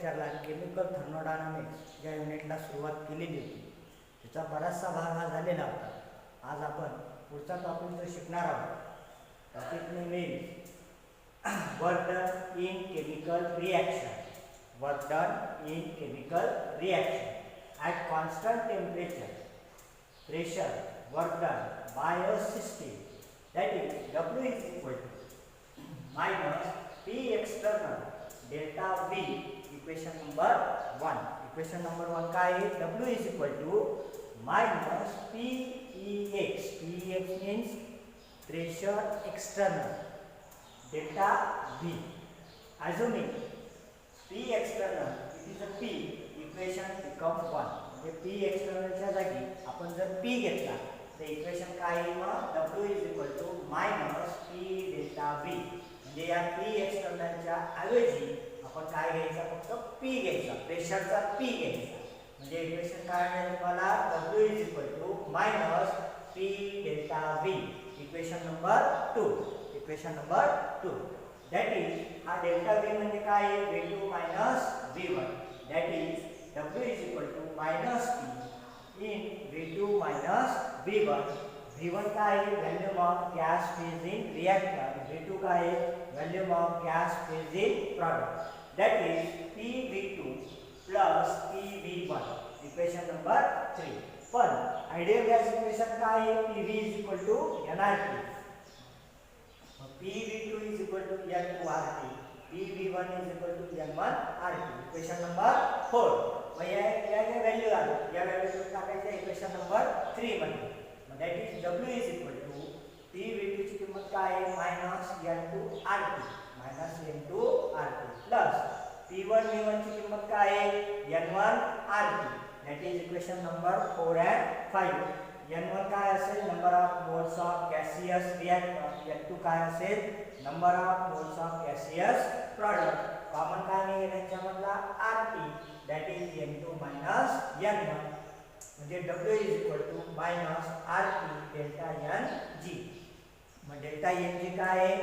लेक्चरला chemical thermodynamics या युनिटला सुरुवात केलेली होती. त्याचा बराचसा भाग हा झालेला होता. आज आपण पुढचा टॉपिक जो शिकणार आहोत, topic name is work done in chemical reaction. Work done in chemical reaction at constant temperature, pressure, work done by a system, that is W is equal to minus P external delta V. Equation number 1. Equation number 1 का है W is equal to minus PEX. PEX means pressure external delta V. Assuming P external, it is a P, equation becomes 1. म्हणजे P externalच्या जागी आपण जर P घेतला तर equation काय येईल मग W is equal to minus P delta V. म्हणजे या P externalच्या ऐवजी आपण काय घ्यायचा, फक्त P घ्यायचा, प्रेशरचा P घ्यायचा. म्हणजे इक्वेशन काय मिळेल तुम्हाला, W is equal to minus P delta V. Equation number 2. Equation number 2. That is हा डेल्टा V म्हणजे काय आहे, V2 minus V1. That is W is equal to minus P in V2 minus V1. V1 का है volume of gas phase in reactor. V2 का है volume of gas phase in product. That is PV2 plus PV1. Equation number 3. पण ideal gas equation का है, PV is equal to nRT. PV2 is equal to N2RT. PV1 is equal to N1RT. Equation number 4. मग या value आलो, या value टाकायच्या equation number 3 मध्ये. मग that is W is equal to PV2 ची किंमत काय आहे, minus N2RT. Minus N2RT plus P1 V1 ची किंमत काय आहे, N1RT. That is equation number 4 and 5. N1 काय असेल, number of moles of gaseous reactor. N2 काय असेल, number of moles of gaseous product. Common काय नाही यांच्यामधला RT. That is N2 minus N1. म्हणजे W is equal to minus RT delta NG. मग delta NG काय आहे,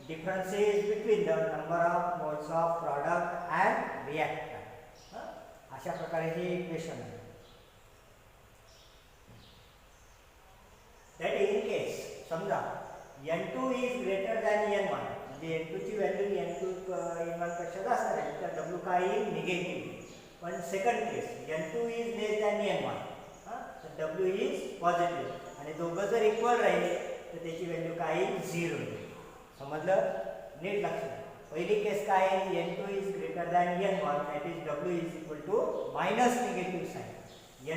difference is between the number of moles of product and reactor. अशा प्रकारे हे इक्वेशन आहे. That is in case समजा N2 is greater than N1, म्हणजे N2 ची व्हॅल्यू N2 N1 पेक्षा जास्त आहे तर W काय येईल, निगेटिव्ह. पण second case N2 is less than N1, तर W is पॉझिटिव्ह. आणि दोघं जर इक्वल राहिले तर त्याची व्हॅल्यू काय येईल, 0 येईल. समजलं, नीट लक्षात. पहिली केस काय आहे, N2 is greater than N1, that is W is equal to minus negative sign.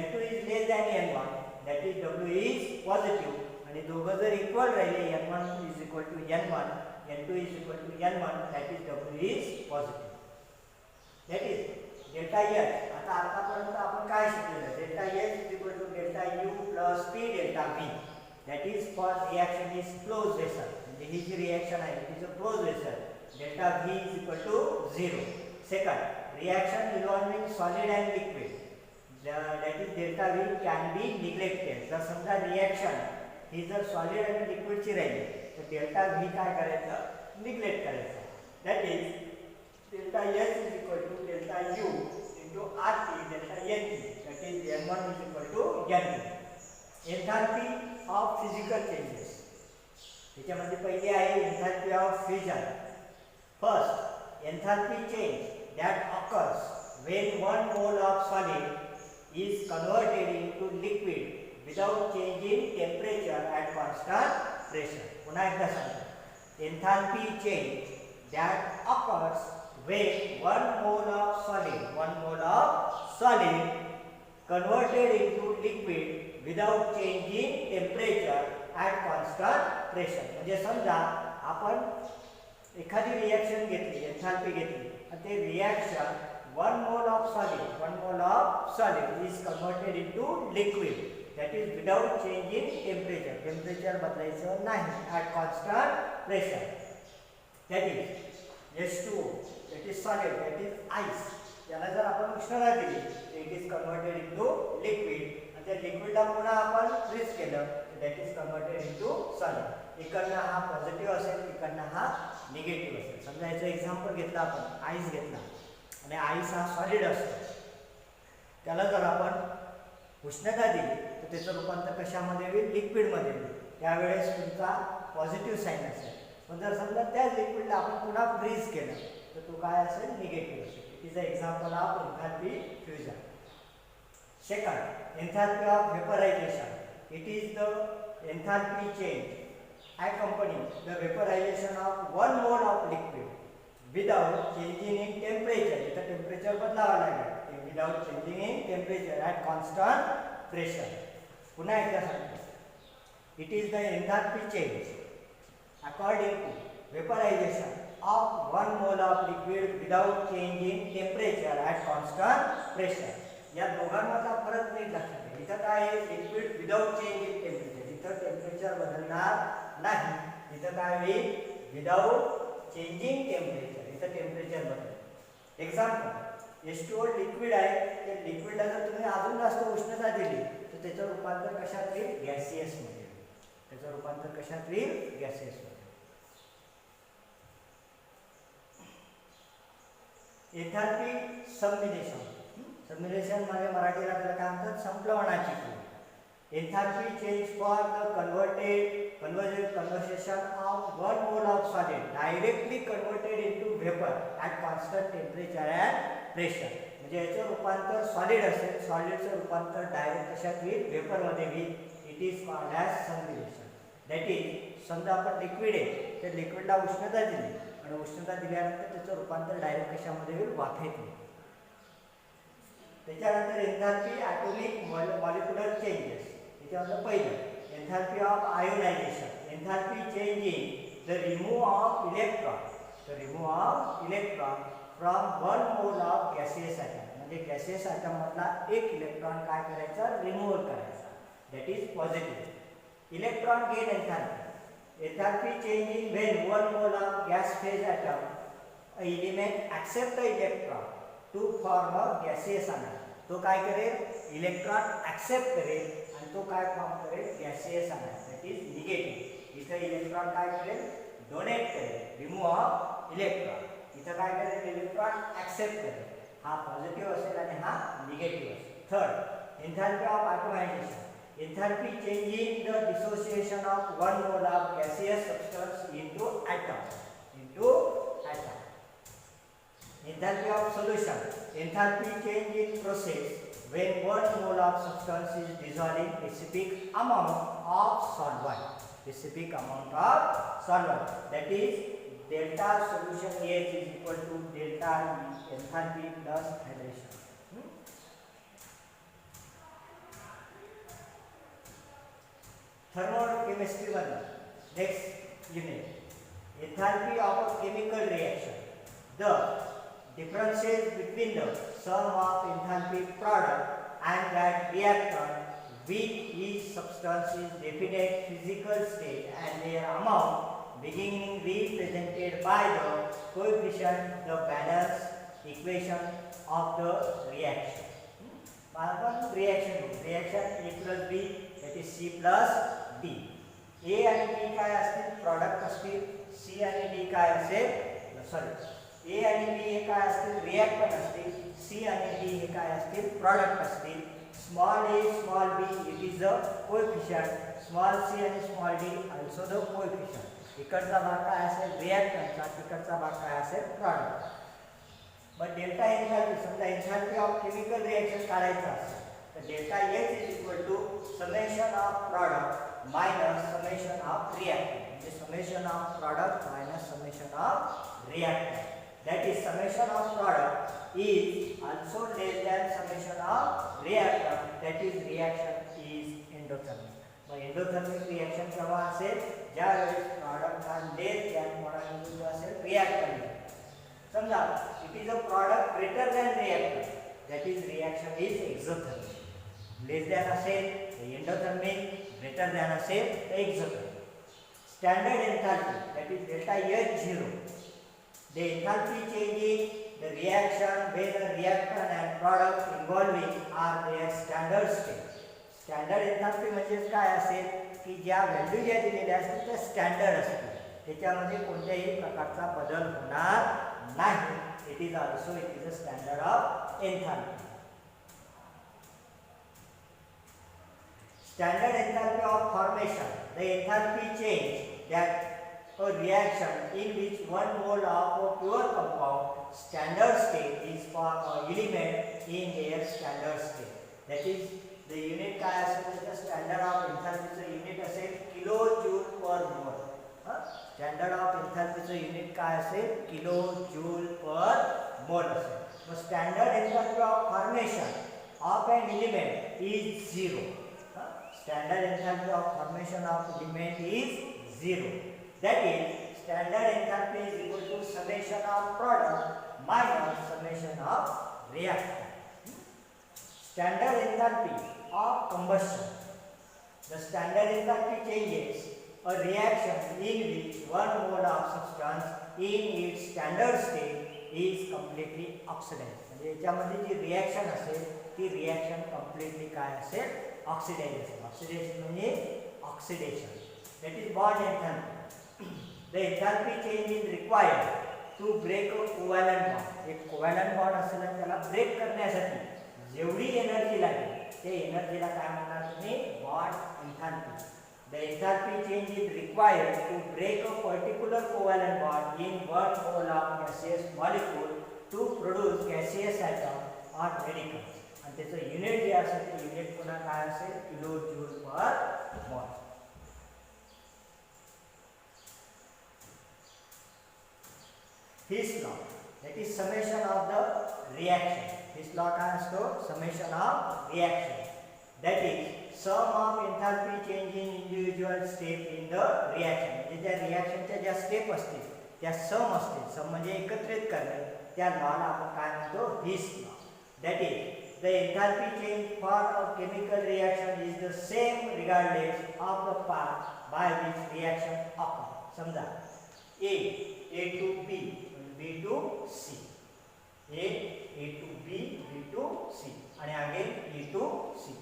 N2 is less than N1, that is W is positive. आणि दोघं जर इक्वल राहिले, N1 is equal to N1, N2 is equal to N1, that is W is positive. That is delta H. आता आतापर्यंत आपण काय शिकलेलं, delta H is equal to delta U plus P delta V. That is for reaction is closed vessel. म्हणजे ही जी reaction आहे it is a close vessel. Delta V is equal to 0. Second, reaction involving solid and liquid. that is delta V can be neglected. जर समजा reaction ही जर solid आणि liquid ची राहिली तर delta V काय करायचं, निग्लेक्ट करायचं. That is delta H is equal to delta U into RT delta NT. that is N1 is equal to N2. Enthalpy of physical changes. त्याच्यामध्ये पहिली आहे enthalpy of fusion. First, enthalpy change that occurs when one mole of solid is converted into liquid without changing temperature at constant pressure. पुन्हा एकदा सांगतो, enthalpy change that occurs when one mole of solid converted into liquid without changing temperature at constant pressure. म्हणजे समजा आपण एखादी reaction घेतली, enthalpy घेतली आणि ते reaction one mole of solid is converted into liquid, that is without changing temperature. Temperature बदलायचं नाही at constant pressure. That is H2O, that is solid, that is ice. याला जर आपण उष्णता दिली तर it is converted into liquid. आणि त्या लिक्विडला पुन्हा आपण फ्रीज केलं तर that is converted into solid. इकडनं हा पॉझिटिव्ह असेल, इकडनं हा निगेटिव्ह असेल. समजा याचं एक्झाम्पल घेतलं आपण, आईस घेतला. आणि आईस हा सॉलिड असतो. त्याला जर आपण उष्णता दिली तर त्याचं रूपांतर कशामध्ये होईल? लिक्विडमध्ये होईल. त्यावेळेस तुमचा पॉझिटिव्ह साईन असेल. पण जर समजा त्याच लिक्विडला आपण पुन्हा फ्रीज केलं तर तो काय असेल? निगेटिव्ह असेल. It is a example of enthalpy fusion. Second, enthalpy of vaporisation. It is the enthalpy change accompanying the vaporization of one mole of liquid without changing in temperature. इथं टेम्परेचर बदलावं लागेल. without changing in temperature at constant pressure. पुन्हा एकदा सांगतो. It is the enthalpy change according to vaporization of one mole of liquid without changing temperature at constant pressure. या दोघांमधला फरक नीट लक्षात घ्या. इथं काय आहे? Liquid without change in temperature. इथं टेम्परेचर बदलणार नाही. इथं काय होईल? Without changing temperature. इथं टेम्परेचर बदलेल. एक्झाम्पल, H2O लिक्विड आहे. त्या लिक्विडला जर तुम्ही अजून जास्त उष्णता दिली तर त्याचं रूपांतर कशात होईल? गॅसियस मध्ये. त्याचं रूपांतर कशात होईल? गॅसियस मध्ये. एन्थाल्पी सबमिलेशन. सबमिलेशन म्हणजे मराठीला त्याला काय म्हणतात? संप्लवनाची क्रिया. Enthalpy change for the conversion of one mole of solid directly converted into vapor at constant temperature and pressure. म्हणजे याचं रूपांतर सॉलिड असेल. सॉलिडचं रूपांतर डायरेक्ट कशात होईल? वेपर मध्ये होईल. It is called as sublimation. That is, समजा आपण लिक्विड आहे तर लिक्विडला उष्णता दिली आणि उष्णता दिल्यानंतर त्याचं रूपांतर डायरेक्ट कशामध्ये होईल? वाफेत होईल. त्याच्यानंतर एन्थाल्पी ॲटॉमिक मॉलिक्युलर चेंजेस. त्याच्यानंतर पहिलं enthalpy of ionisation. Enthalpy change in the remove of electron. The remove of electron from one mole of gaseous atom. म्हणजे गॅसियस ॲटम मधला एक इलेक्ट्रॉन काय करायचा? रिमूव्ह करायचा. That is positive. Electron gain enthalpy. Enthalpy change in when one mole of gas phase atom element accept the electron to form a gaseous ion. तो काय करेल? Electron accept करेल आणि तो काय फॉर्म करेल? Gaseous ion. That is negative. इथं electron काय करेल? डोनेट करेल. Remove of electron. इथं काय करेल? इलेक्ट्रॉन ॲक्सेप्ट करेल. हा पॉझिटिव्ह असेल आणि हा निगेटिव्ह असेल. Third, enthalpy of atomisation. Enthalpy change in the dissociation of one mole of gaseous substance into atom. Enthalpy of solution. Enthalpy change in process when one mole of substance is dissolved in specific amount of solvent. Specific amount of solvent. That is delta solution H is equal to delta E enthalpy plus hydration. Thermochemistry one. Next unit. Enthalpy of a chemical reaction. The differences between the sum of enthalpy product and that reactant with each substance is definite physical state and their amount beginning represented by the coefficient the balance equation of the reaction. reaction A plus B that is C plus D. A आणि B काय असतील? Product असतील. C आणि D काय असेल? Sorry, ए आणि बी हे काय असतील? रिॲक्टंट असतील. सी आणि डी हे काय असतील? प्रॉडक्ट असतील. Small A small B it is the coefficient. Small C आणि small D also the coefficient. इकडचा भाग काय असेल? रिॲक्टंटचा. तिकडचा भाग काय असेल? प्रॉडक्ट. मग डेल्टा एन्थाल्पी, समजा एन्थाल्पी ऑफ केमिकल रिॲक्शन काढायचं असेल तर delta H is equal to summation of product minus summation of reactant. म्हणजे summation of product minus summation of reactant. That is summation of product is also less than summation of reactant. That is reaction is endothermic. मग endothermic reaction केव्हा असेल? ज्यावेळेस product हा less than product असेल reactant. समजा it is a product greater than reactant. That is reaction is exothermic. Less than असेल endothermic, greater than असेल exothermic. Standard enthalpy that is delta H0. The enthalpy changing the reaction when the reactant and product involving are their standard state. Standard enthalpy म्हणजे काय असेल? की ज्या value ज्या दिलेल्या असतील त्या स्टँडर्ड असतील. त्याच्यामध्ये कोणत्याही प्रकारचा बदल होणार नाही. it is a standard of enthalpy. Standard enthalpy of formation, the enthalpy change that a reaction in which 1 mole of a pure compound standard state is for an element in their standard state. That is, the unit काय असेल त्याचा standard of enthalpy चा unit असेल kilojoule पर मोल. Standard of enthalpy चा unit काय असेल kilojoule पर मोल असेल. मग standard enthalpy of formation of an element is 0. Standard enthalpy of formation of element is 0. That is, standard enthalpy is equal to summation of product minus summation of reactant. Standard enthalpy of combustion. The standard enthalpy changes a reaction in which 1 mole of substance in its standard state is completely oxidized. म्हणजे याच्यामध्ये जी reaction असेल ती reaction completely काय असेल oxidise असेल. Oxidation म्हणजे oxidation. That is bond enthalpy. The enthalpy change is required to break a covalent bond. एक covalent bond असेल आणि त्याला ब्रेक करण्यासाठी जेवढी एनर्जी लागेल ते एनर्जीला काय म्हणणार तुम्ही bond enthalpy. The enthalpy change is required to break a particular covalent bond in 1 mole of gaseous molecule to produce gaseous atom or radicals. आणि त्याचं युनिट जे असेल ते युनिट पुन्हा काय असेल किलोजूल पर मोल. His law, that is summation of the reaction. His law काय असतो summation of reaction. That is sum of enthalpy change in individual step in the reaction. म्हणजे त्या रिएक्शनच्या ज्या स्टेप असतील त्या सम असतील. सम म्हणजे एकत्रित करणे. त्या लॉला आपण काय म्हणतो His law. That is the enthalpy change for a chemical reaction is the same regardless of the path by which reaction occurs. समजा A to B, B to C. A to B, B to C. आणि again E to C.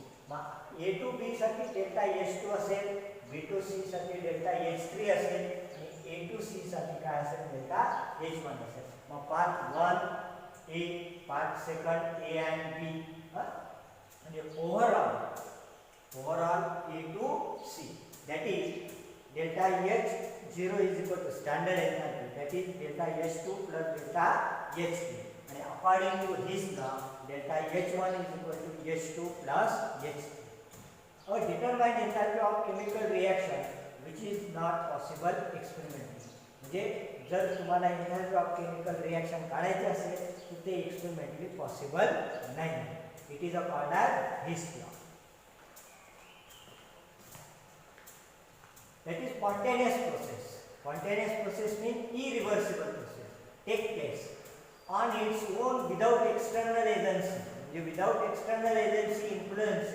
A to B साठी delta H2 असेल, B to C साठी delta H3 असेल आणि A to C साठी काय असेल डेल्टा H1 असेल. मग path 1 A, path second A and B. म्हणजे overall A to C. That is delta H0 is equal to standard enthalpy. That is delta H2 plus delta H3. And according to his law, delta H1 is equal to H2 plus H3. A determined enthalpy of chemical reaction which is not possible experimentally. म्हणजे जर तुम्हाला enthalpy of chemical reaction काढायचे असेल तर ते experimentally possible नाही. It is called as his law. That is spontaneous process. Spontaneous process means irreversible process. Take place on its own without external agency. Without external agency influence,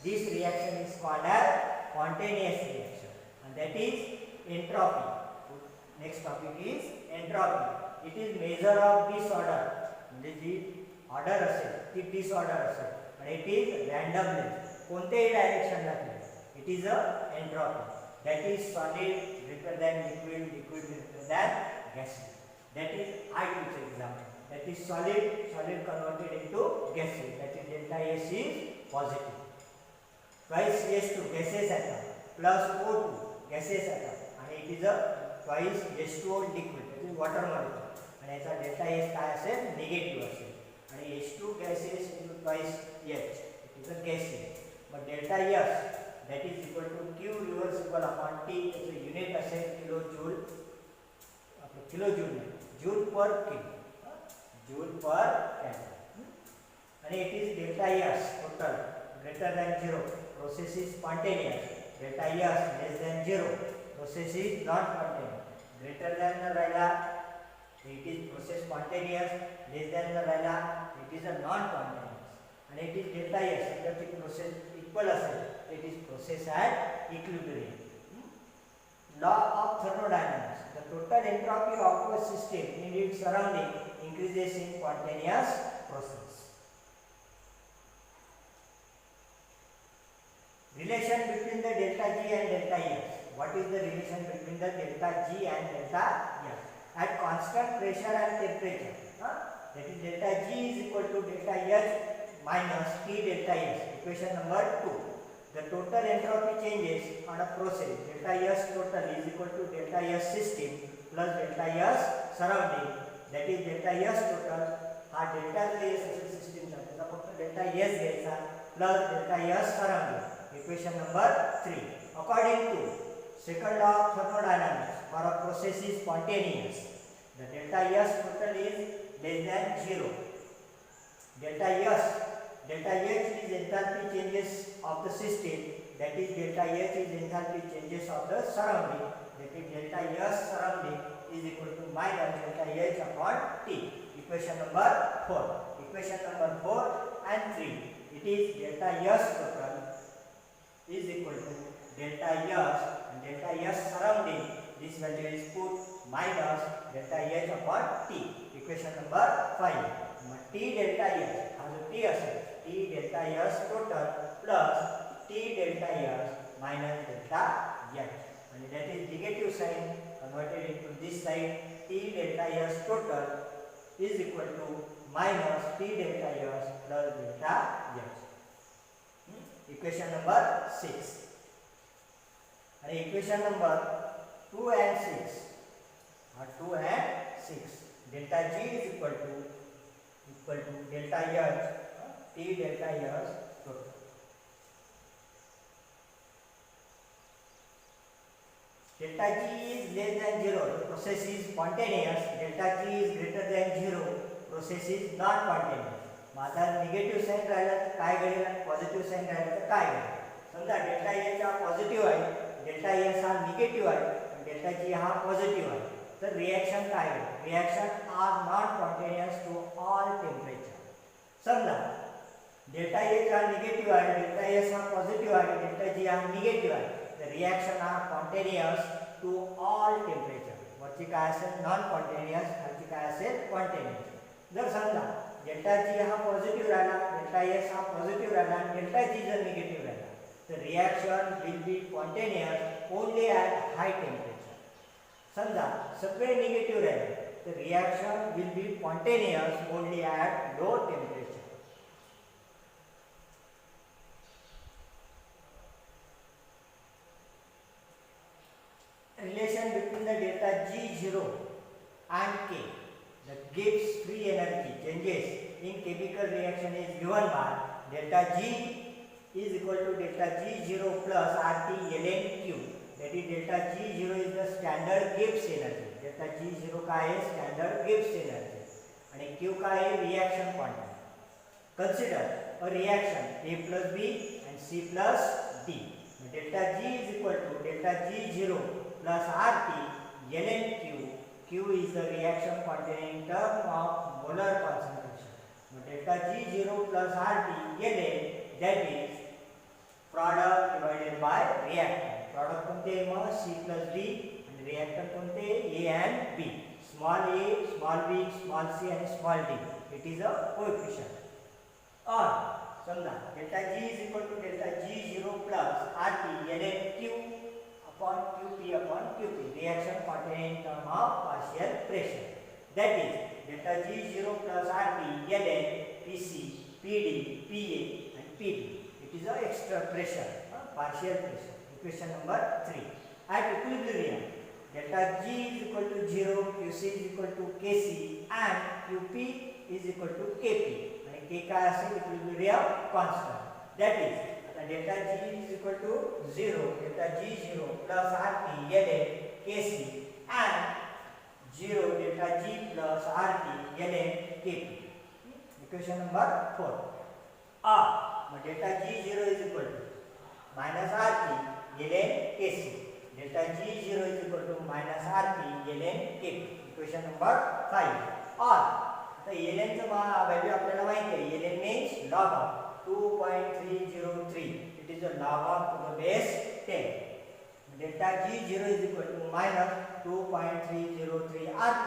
this reaction is called as spontaneous reaction. And that is entropy. Next topic is entropy. It is measure of disorder. G order असेल ती disorder असेल. And it is randomness. कोणत्याही डायरेक्शनला केली. It is a entropy. That is solid greater than liquid, liquid greater than gaseous. That is I2 example. That is solid converted into gaseous. That is delta S is positive. Twice H2 gaseous atom plus O2 gaseous atom. And it is a twice H2O liquid. That is water molecule. And याचा delta S काय असेल negative असेल. आणि H2 gaseous into twice H. It is a gaseous. But delta S that is equal to Q reversible upon T. So unit असेल kilojoule. आपलं kilojoule joule per kilo. Joule per kelvin. And it is delta S total greater than 0. Process is spontaneous. Delta S less than 0. Process is not spontaneous. Greater than the राहिला it is process spontaneous. Less than the राहिला it is a non-spontaneous. And it is delta S जर ती process equal असेल it is process at equilibrium. Law of thermodynamics. The total entropy of a system in its surrounding increases in spontaneous process. Relation between the delta G and delta S. What is the relation between the delta G and delta S? At constant pressure and temperature. that is delta G is equal to delta H minus T delta S. Equation number 2. The total entropy changes on a process delta S total is equal to delta S system plus delta S surrounding, that is delta S total हा delta जो S असेल सिस्टीमचा त्याचा फक्त delta S घ्यायचा plus delta S surrounding. Equation number 3. According to second law of thermodynamics for a process is spontaneous the delta S total is less than 0. Delta H is enthalpy changes of the system, that is delta H is enthalpy changes of the surrounding, that is delta S surrounding is equal to minus delta H upon T. Equation number 4. Equation number 4 and 3. It is delta S total is equal to delta S and delta S surrounding. This value is put minus delta H upon T. Equation number 5. T delta S हा जो T असेल T delta S total plus T delta S minus delta H, and that is negative sign converted into this side. T delta S total is equal to minus T delta S plus delta H. Equation number 6. And equation number 2 and 6 are 2 and 6. Delta G is equal to delta H T delta S total. Delta G is less than 0, the process is spontaneous. Delta G is greater than 0, process is non spontaneous. माझा negative sign राहिला तर काय घडेल आणि positive sign राहिला तर काय घडेल. समजा डेल्टा एच हा पॉझिटिव्ह आहे, डेल्टा एस हा निगेटिव्ह आहे आणि डेल्टा जी हा पॉझिटिव्ह आहे, तर रिएक्शन काय होईल. Reaction are not spontaneous to all temperature. समजा डेल्टा एच हा निगेटिव्ह आहे, डेल्टा एस हा पॉझिटिव्ह आहे, डेल्टा जी हा निगेटिव्ह आहे, तर reaction are spontaneous to all temperature. वरची काय असेल नॉन स्पॉन्टेनियस, खालची काय असेल स्पॉन्टेनियस. जर समजा डेल्टा जी हा पॉझिटिव्ह राहिला, डेल्टा एस हा पॉझिटिव्ह राहिला आणि डेल्टा जी जर निगेटिव्ह राहिला, तर reaction will be spontaneous only at high temperature. समजा सगळे निगेटिव्ह राहिले तर reaction will be spontaneous only at low temperature. Relation between the delta G0 and K that gives free energy changes in chemical reaction is given by delta G is equal to delta G0 plus RT ln Q. That is delta G0 is the standard Gibbs energy. Delta G0 का है standard Gibbs energy and Q का है reaction quantity. Consider a reaction A plus B and C plus D. Delta G is equal to delta G0 plus RT ln Q. Q is the reaction quantity in terms of molar concentration. Delta G0 plus RT ln, that is product divided by reactant. Product कोणते मग C plus D and reactant कोणते A and B. Small a, small b, small c and small d. It is a coefficient. Or समजा delta G is equal to delta G0 plus RT ln Q upon Qp upon Qp. Reaction quantity in terms of partial pressure. That is delta G0 plus RT ln Pc, Pd, Pa and Pb. It is a extra pressure, partial pressure. Equation number 3. At equilibrium, delta G is equal to 0, Qc is equal to Kc and Qp is equal to Kp. And K का असेल equilibrium constant. That is delta G is equal to 0, delta G0 plus RT ln Kc and 0 delta G plus RT ln Kp. Equation number 4. Delta G0 is equal to minus RT ln Kc. Delta G0 is equal to minus RT ln Kp. Equation number 5. Or the ln चा value आपल्याला माहिती आहे. ln means log of 2.303. It is a log of to the base 10. Delta G0 is equal to minus 2.303 RT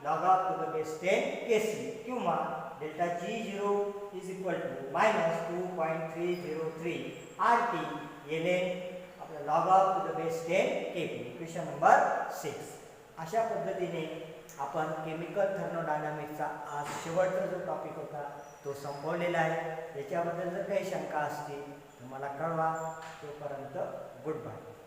log of to the base 10 Kc. किंवा delta G0 is equal to minus 2.303 RT ln log of to the base 10 Kp. Equation number 6. अशा पद्धतीने आपण chemical थर्मोडायनामिक्सचा आज शेवटचा जो topic होता तो संपवलेला आहे. याच्याबद्दल जर काही शंका असतील तर मला कळवा. तोपर्यंत गुड बाय.